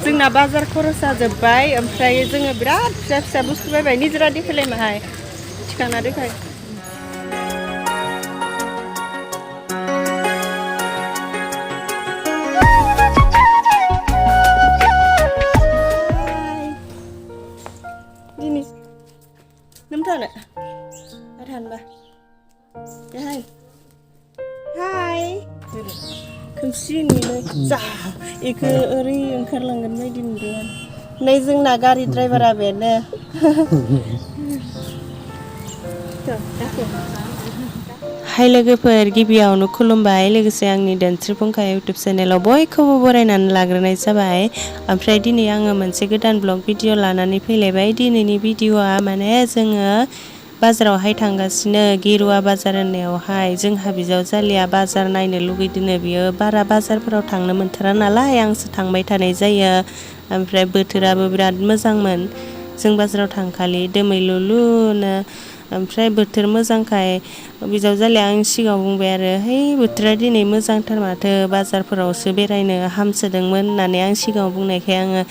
जोंना बाजार खरसा जोब्बाय ओमफ्राय जोङो बिराद फिसा फिसा बुस्थु बायबाय निजोरा देखायलाय माहाय थिखांना देखाय दिनै नोमथानो थानोबा हाय हाय खोमसि नेनो जा इखो ओरै ओंखारलांगोन बायदि नुदों आं नै जोंना गारि ड्राइभारा बेनो हाय लोगोफोर गिबियावनो खुलुमबाय लोगोसे आंनि दोनस्रि फुंखा इउटुब चेनेलाव बयखौबो बरायनानै लाग्रोनाय जाबाय ओमफ्राय दिनै आङो मोनसे गोदान ब्लग भिडिअ लानानै फैलायबाय दिनैनि भिडिअआ माने जोङो बाजारावहाय थांगासिनो गेरुवा बाजार होननायावहाय जोंहा बिजावजालिया बाजार नायनो लुगैदोंनो बियो बारा बाजारफोराव थांनो मोनथारा नालाय आंसो थांबाय थानाय जायो ओमफ्राय बोथोराबो बिराद मोजांमोन जों बाजाराव थांखालि दोमैलुलुनो ओमफ्राय बोथोर मोजांखाय बिजावजालिया आं सिगाङाव बुंबाय आरो है बोथोरा दिनै मोजांथार माथो बाजारफोरावसो बेरायनो हामसोदोंमोन होननानै आं सिगाङाव बुंनायखाय आङो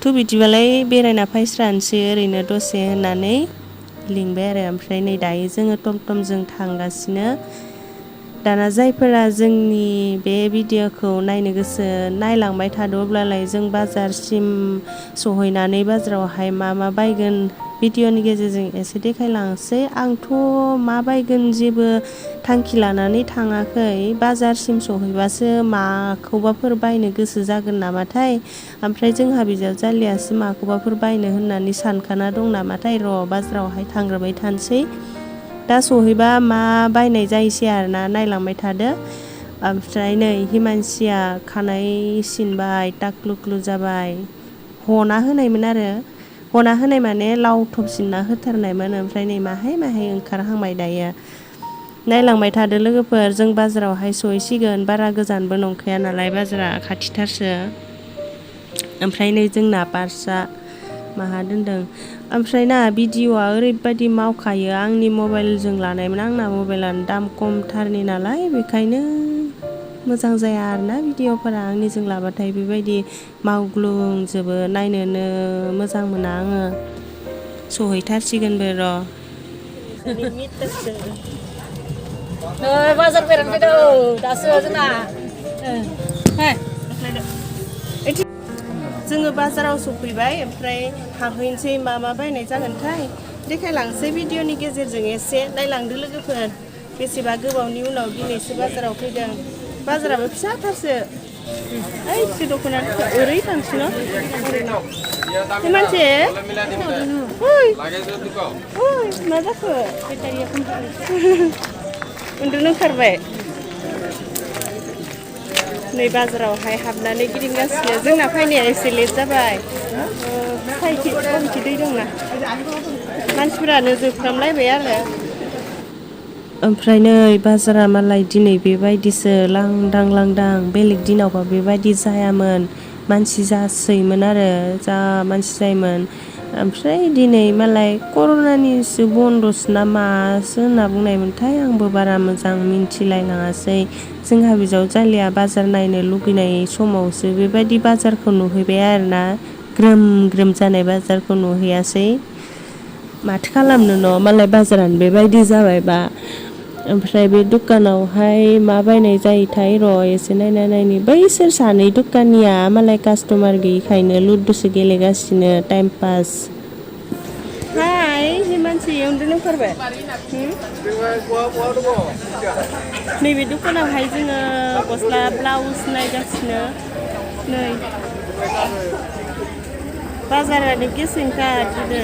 थ' बिदिबालाय बेरायना फायस्रानोसै ओरैनो दसे होननानै लिंबाय आरो ओमफ्राय नै दायो जोङो टमटमजों थांगासिनो दाना जायफोरा जोंनि बे भिडिअखौ नायनो गोसो नायलांबाय थादो अब्लालाय जों बाजारसिम सहैनानै बाजारावहाय मा मा बायगोन भिडिअनि गेजेरजों एसे देखायलांसै आंथ' मा बायगोन जेबो थांखि लानानै थाङाखै बाजारसिम सहैबासो माखौबाफोर बायनो गोसो जागोन नामाथाय ओमफ्राय जोंहा बिजावजालियासो माखौबाफोर बायनो होननानै सानखाना दं नामाथाय र' बाजारावहाय थांग्रोबाय थानोसै दा सहैबा मा बायनाय जायोसै आरोना नायलांबाय थादो ओमफ्राय नै हिमानसिया खानाय सिनबाय टाकलुक्लु जाबाय हना होनायमोन आरो हना होनाय माने लावथब सिनना होथारनायमोन ओमफ्राय नै माहाय माहाय ओंखारहांबाय दायो नायलांबाय थादो लोगोफोर जों बाजारावहाय सहैसिगोन बारा गोजानबो नंखाया नालाय बाजारा खाथिथारसो ओमफ्राय नै जोंना पार्सआ माहा दोनदों ओमफ्राय ना भिडिअ'आ ओरैबायदि मावखायो आंनि मबाइलजों लानायमोन आंना मबाइलानो दाम खमथारनि नालाय बेखायनो मोजां जाया आरोना भिडिअ'फोरा आंनिजों लाबाथाय बेबायदि मावग्लुंजोबो नायनोनो मोजां मोना आङो सहैथारसिगोनबो र' बाजार बेरायनो फैदो दासो जोंना जोङो बाजाराव सफैबाय ओमफ्राय हाबहैनोसै मा मा बायनाय जागोनथाय देखायलांसै भिडिअनि गेजेरजों एसे नायलांदो लोगोफोर बेसेबा गोबावनि उनाव दिनैसो बाजाराव फैदों बाजाराबो फिसाथारसो ओइ दख'ना ओरै थांसै बे मानसि मा जाखो उन्दुनो ओंखारबाय नै बाजारावहाय हाबनानै गिदिंगासिनो जोंना फैनाया एसे लेट जाबाय दै दंना मानसिफोरानो जोबफ्रामलायबाय आरो ओमफ्राय नै बाजारा मालाय दिनै बेबायदिसो लांदां लांदां बेलेग दिनावबा बेबायदि जायामोन मानसि जासोयोमोन आरो जा मानसि जायोमोन ओमफ्राय दिनै मालाय कर'नानिसो बन्द'सो ना मासो होनना बुंनायमोनथाय आंबो बारा मोजां मिन्थिलायलाङासै जोंहा बिजावजालिया बाजार नायनो लुगैनाय समावसो बेबायदि बाजारखौ नुहैबाय आरोना ग्रोम ग्रोम जानाय बाजारखौ नुहैयासै माथो खालामनो न' मालाय बाजारानो बेबायदि जाबायबा ओमफ्राय बे दखानावहाय मा बायनाय जायोथाय र' एसे नायना नायनि बैसोर सानै दखानिया मालाय कास्टमार गैयिखायनो लुदुसो गेलेगासिनो टाइम पास हाय हिमानसि उन्दुनो ओंखारबाय नैबे दखानावहाय जोङो गस्ला ब्लाउस नायगासिनो नै बाजारानो गेसेंखा दिनै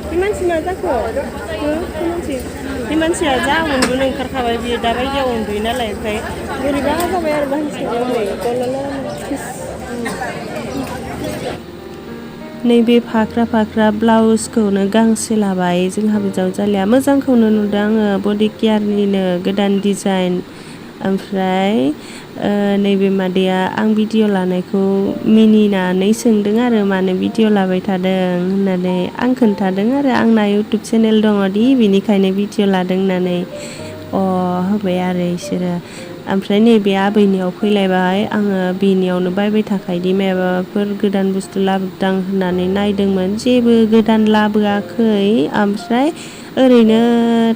बे मानसि मा जाखो बे मानसिया जा उन्दुनो ओंखारखाबाय बियो दा बायदियाव उन्दुयो नालाय ओमफ्राय बोरैबा जाबाय आरो मानसिया नैबे फाख्रा फाख्रा ब्लाउसखौनो गांसे लाबाय जोंहा बिजावजालिया मोजांखौनो नुदों आङो बडि केयारनिनो गोदान डिजाइन ओमफ्राय नैबे मादैया आं भिडिअ लानायखौ मिनिनानै सोंदों आरो मानो भिडिअ लाबाय थादों होननानै आं खोन्थादों आरो आंना इउटुब चेनेल दङ दि बेनिखायनो भिडिअ लादों होननानै होबाय आरो इसोरो ओमफ्राय नैबे आबैनियाव फैलायबाय आङो बेनियावनो बायबाय थाखायोदि माबाफोर गोदान बुस्थु लाबोदां होननानै नायदोंमोन जेबो गोदान लाबोआखै ओमफ्राय ओरैनो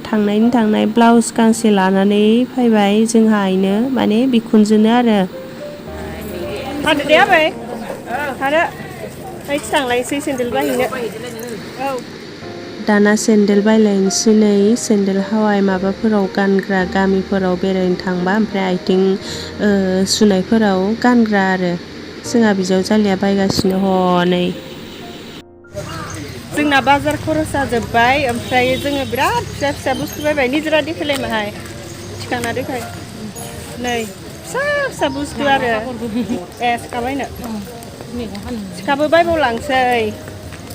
थांनायनि थांनाय ब्लाउस गांसे लानानै फैबाय जोंहा आइनो माने बिखुनजोनो आरो थादो दे आबै थादो बायदि थांलायसै सेन्देल बायहैनो औ दाना सेन्देल बायलायनोसै नै सेन्देल हावाय माबाफोराव गानग्रा गामिफोराव बेरायनो थांबा ओमफ्राय आथिं सुनायफोराव गानग्रा आरो जोंहा बिजावजालिया बायगासिनो हनै जोंना बाजार खरसा जोब्बाय ओमफ्राय जोङो बिराद फिसा फिसा बुस्थु बायबाय निजोरा देखायलाय माहाय थिखांना देखाय नै फिसा फिसा बुस्थु आरो ए सिखाबायनो सिखाबो बायबावलांसै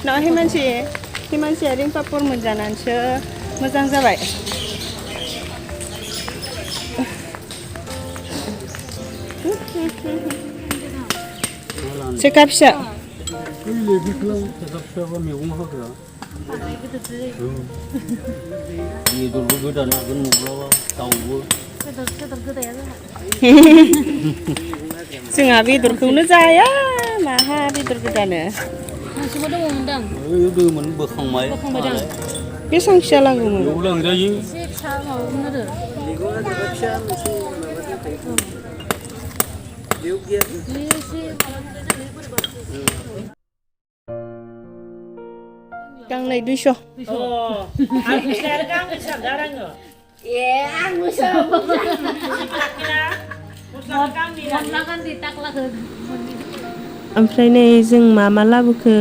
ना हिमानसिया रिं पापर मोनजानानैसो मोजां जाबाय सेखा फिसा बेदरबो गोदान हागोन माब्लाबा दाउबो जोंहा बेदरखौनो जाया माहा बेदर गोदानो मानसिबो दङमोनदां दङमोन बोखांबाय बेसेबां फिसा लांगौमोन बेयाव लांजायो एसे फिसा माबामोन आरो गांनै 200 ओमफ्राय नै जों मा लाबोखो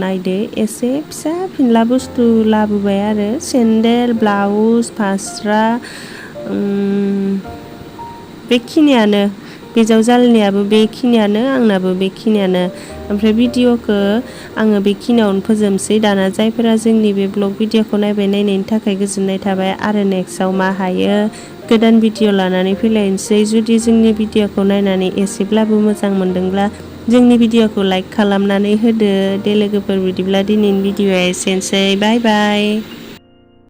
नायदो एसे फिसा फिनला बुस्थु लाबोबाय आरो सेन्देल ब्लाउस फास्रा बेखिनियानो बिजावजालिनियाबो बेखिनियानो आंनाबो बेखिनियानो ओमफ्राय भिडिअखौ आङो बेखिनियावनो फोजोबसै दाना जायफोरा जोंनि बे ब्लग भिडिअखौ नायनायनि थाखाय गोजोननाय थाबाय आरो नेक्स्टआव मा हायो गोदान भिडिअ लानानै फैलायनोसै जुदि जोंनि भिडिअखौ नायनानै एसेब्लाबो मोजां मोनदोंब्ला जोंनि भिडिअखौ लाइक खालामनानै होदो दे लोगोफोर बिदिब्ला दिनैनि भिडिअआ एसेनोसै बाय बाय